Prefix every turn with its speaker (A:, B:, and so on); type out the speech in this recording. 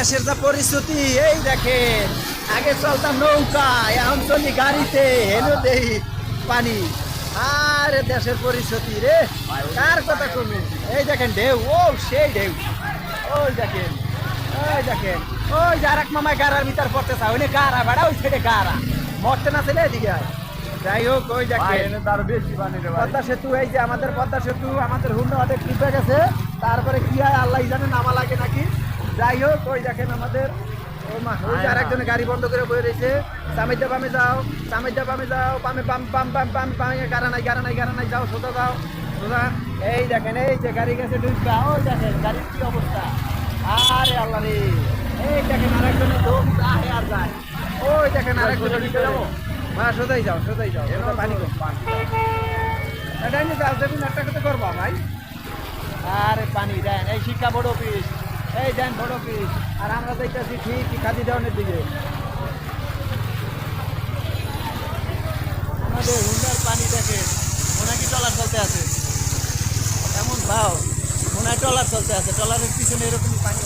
A: দেশের যা পরিস্থিতি এই দেখেন, আগে চলতাম নৌকায়, এখন চলি গাড়িতে, হেলো দেই পানি। আর দেশের পরিস্থিতি রে, কার কথা কমি। এই দেখেন ঢেউ, ও সেই ঢেউ, ওই দেখেন, ওই দেখেন, ওই যে আরেক মামায় গাড়ার ভিতর পড়তে চাও, ওই গাড়া বেড়া, ওই ছেড়ে গাড়া মরতে না ছেলে এদিকে আয়। যাই হোক, ওই দেখেন পদ্মা সেতু, এই যে আমাদের পদ্মা সেতু, আমাদের হুন্ডা অনেক ডুবে গেছে। তারপরে কি হয় আল্লাহ জানে, নামা লাগে নাকি। যাই হোক, ওই দেখেন আমাদের ওই যে আরেকজনের গাড়ি বন্ধ করে বয়ে রয়েছে। চামিদা বামে যাও, চামিদা বামে যাও, বামে বাম বাম বাম বাম বামে, গাড়া নাই গাড়া নাই গাড়া নাই, যাও সোজা যাও সোজা। এই দেখেন, এই যে গাড়ি গেছে ডুববা, ওই দেখেন গাড়ির কি অবস্থা। আরে আল্লাহ রে, এই দেখেন আরেকজনের দোক আহে আর যায়। ওই দেখেন আরেকজনের যাবো, হ্যাঁ সোজাই যাও সোজাই যাও, সোজা পানি কম এটা নিয়ে যাও, দেখুন একটা কথা করবা ভাই। আরে পানি দেন, এই শিক্ষা বোর্ড অফিস, এই দেন বোর্ড অফিস। আর আমরা দেখতেছি ঠিক খাদি দেওয়ানের দিকে। আমাদের হুন্ডার পানি দেখেন, মনে কি ট্রলার চলতে আছে, এমন ভাও মনে হয় ট্রলার চলতে আছে, ট্রলারের পিছনে এরকমই পানি।